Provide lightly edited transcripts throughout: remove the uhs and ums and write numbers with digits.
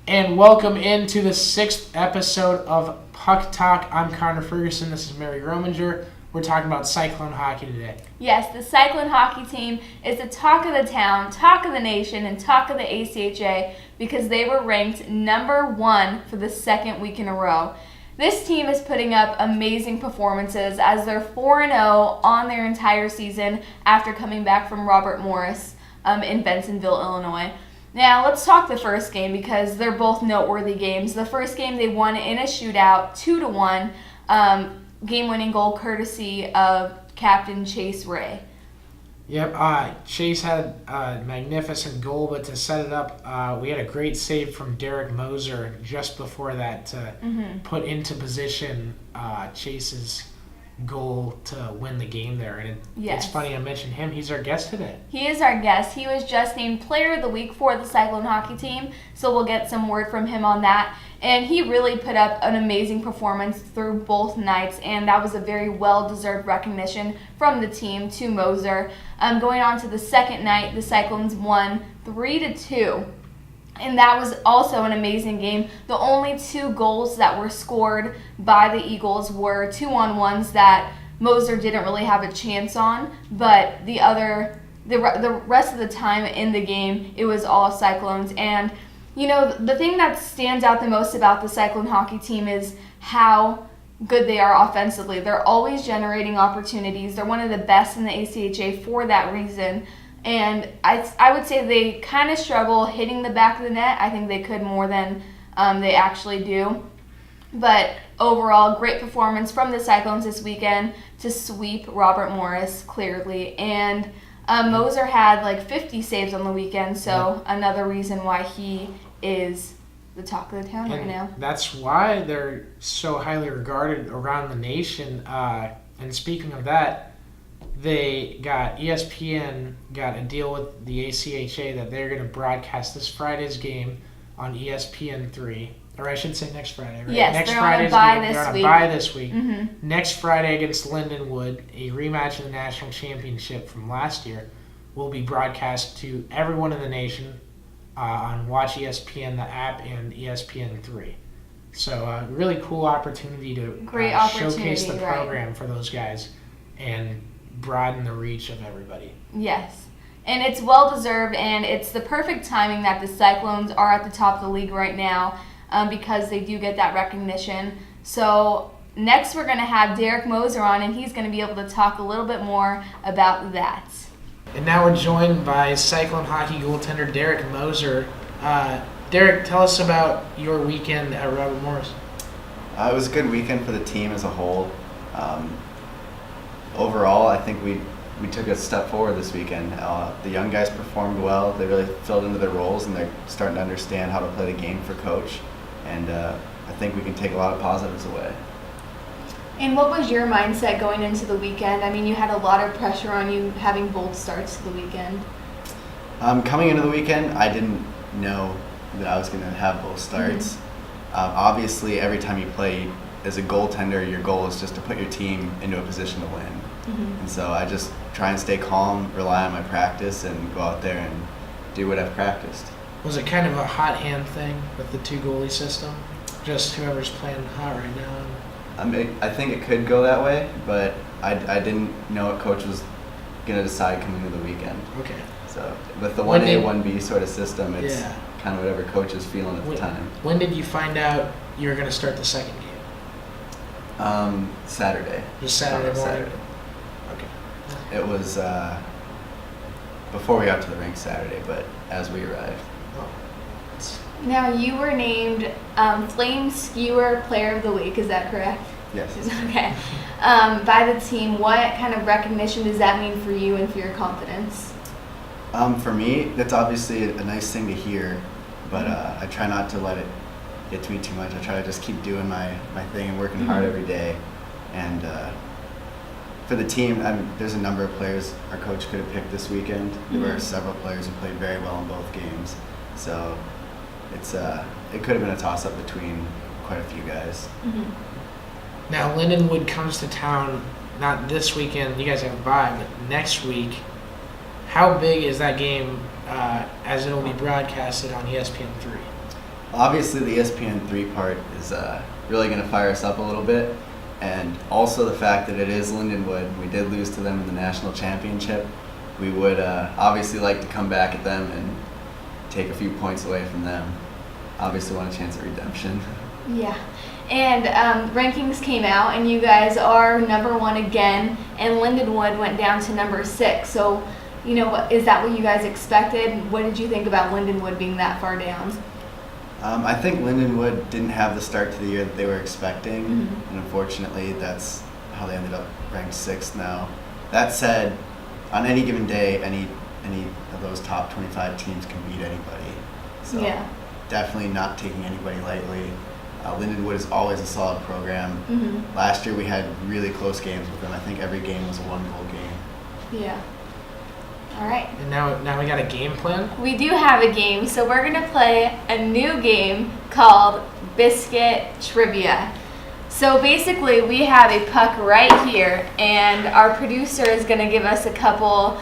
And welcome into the 6th episode of Puck Talk. I'm Connor Ferguson. This is Mary Rominger. We're talking about Cyclone Hockey today. Yes, the Cyclone Hockey team is the talk of the town, talk of the nation, and talk of the ACHA because they were ranked number 1 for the second week in a row. This team is putting up amazing performances as they're 4-0 on their entire season after coming back from Robert Morris in Bensenville, Illinois. Now, let's talk the first game because they're both noteworthy games. The first game they won in a shootout, 2-1, game-winning goal courtesy of Captain Chase Ray. Yep, Chase had a magnificent goal, but to set it up, we had a great save from Derek Moser just before that to put into position Chase's goal to win the game there. And It's funny I mentioned him. He's our guest today. He is our guest. He was just named Player of the Week for the Cyclone Hockey team, so we'll get some word from him on that. And he really put up an amazing performance through both nights, and that was a very well-deserved recognition from the team to Moser. Going on to the second night, the Cyclones won 3-2. And that was also an amazing game. The only 2 goals that were scored by the Eagles were 2-on-1s that Moser didn't really have a chance on, but the rest of the time in the game, it was all Cyclones. And, you know, the thing that stands out the most about the Cyclone Hockey team is how good they are offensively. They're always generating opportunities. They're one of the best in the ACHA for that reason. And I would say they kind of struggle hitting the back of the net. I think they could more than they actually do. But overall, great performance from the Cyclones this weekend to sweep Robert Morris clearly. And Moser had like 50 saves on the weekend, so another reason why he is the talk of the town right now. That's why they're so highly regarded around the nation. And speaking of that, ESPN got a deal with the ACHA that they're going to broadcast this Friday's game on ESPN3. Or I should say next Friday, right? Yes, they're on a bye this week. Mm-hmm. Next Friday against Lindenwood, a rematch of the national championship from last year, will be broadcast to everyone in the nation on Watch ESPN, the app, and ESPN3. So really cool opportunity to showcase the program for those guys and broaden the reach of everybody. Yes. And it's well-deserved, and it's the perfect timing that the Cyclones are at the top of the league right now because they do get that recognition. So next we're going to have Derek Moser on, and he's going to be able to talk a little bit more about that. And now we're joined by Cyclone Hockey goaltender Derek Moser. Derek, tell us about your weekend at Robert Morris. It was a good weekend for the team as a whole. Overall, I think we took a step forward this weekend. The young guys performed well. They really filled into their roles, and they're starting to understand how to play the game for coach. And I think we can take a lot of positives away. And what was your mindset going into the weekend? I mean, you had a lot of pressure on you having both starts to the weekend. Coming into the weekend, I didn't know that I was going to have both starts. Obviously, every time you play as a goaltender, your goal is just to put your team into a position to win. And so I just try and stay calm, rely on my practice, and go out there and do what I've practiced. Was it kind of a hot hand thing with the 2-goalie system? Just whoever's playing hot right now? I think it could go that way, but I didn't know what coach was going to decide coming into the weekend. Okay. So with the 1A, 1B sort of system, it's kind of whatever coach is feeling at the time. When did you find out you were going to start the second game? Saturday. Just Saturday morning? Saturday. Okay. It was before we got to the rink Saturday, but as we arrived. Now, you were named Flame Skewer Player of the Week, is that correct? Yes. Okay. By the team, what kind of recognition does that mean for you and for your confidence? For me, that's obviously a nice thing to hear, but I try not to let it get to me too much. I try to just keep doing my thing and working hard every day. And for the team, there's a number of players our coach could have picked this weekend. There were several players who played very well in both games. So it could have been a toss-up between quite a few guys. Now, Lindenwood comes to town, not this weekend, you guys have a bye, but next week. How big is that game as it will be broadcasted on ESPN3? Obviously, the ESPN3 part is really going to fire us up a little bit. And also the fact that it is Lindenwood. We did lose to them in the national championship. We would obviously like to come back at them and take a few points away from them. Obviously want a chance at redemption. Yeah. And rankings came out, and you guys are number 1 again, and Lindenwood went down to number 6. So, you know, is that what you guys expected? What did you think about Lindenwood being that far down? I think Lindenwood didn't have the start to the year that they were expecting, Mm-hmm. and unfortunately that's how they ended up ranked 6th now. That said, on any given day, any of those top 25 teams can beat anybody. So Yeah. definitely not taking anybody lightly. Lindenwood is always a solid program. Mm-hmm. Last year we had really close games with them. I think every game was a 1-goal game. Yeah. All right. And now we got a game plan. We do have a game, so we're going to play a new game called Biscuit Trivia. So basically, we have a puck right here, and our producer is going to give us a couple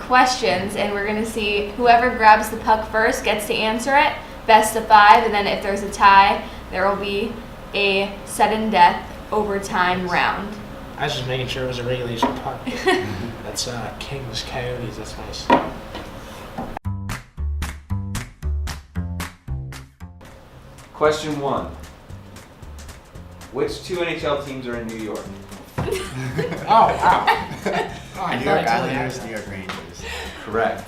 questions, and we're going to see whoever grabs the puck first gets to answer it, best of 5, and then if there's a tie, there will be a sudden death overtime round. I was just making sure it was a regulation puck. That's Kings Coyotes. That's nice. Question 1. Which 2 NHL teams are in New York? Oh wow. Oh, I New thought York I told you Islanders, that. New York Rangers. Correct.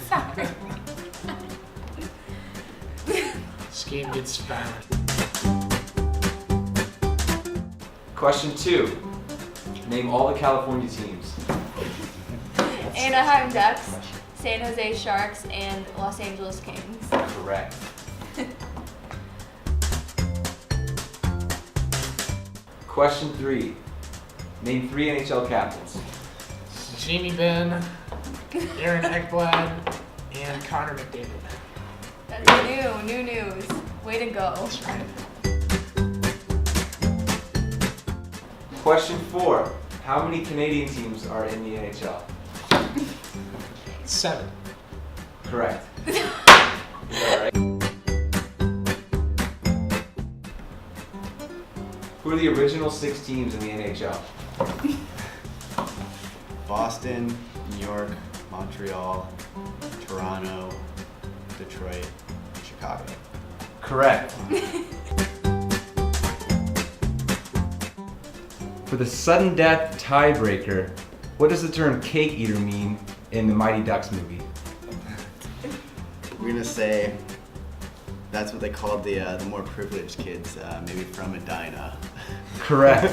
Sorry. This game gets fun. Question 2. Name all the California teams. Anaheim Ducks, San Jose Sharks, and Los Angeles Kings. Correct. Question 3. Name 3 NHL captains. Jamie Benn, Aaron Ekblad, and Connor McDavid. That's new news. Way to go. That's right. Question 4. How many Canadian teams are in the NHL? 7. Correct. Is that right? Who are the original 6 teams in the NHL? Boston, New York, Montreal, Toronto, Detroit, Chicago. Correct. For the sudden death tiebreaker, what does the term cake eater mean in the Mighty Ducks movie? We're gonna say that's what they called the more privileged kids, maybe from Edina. Correct.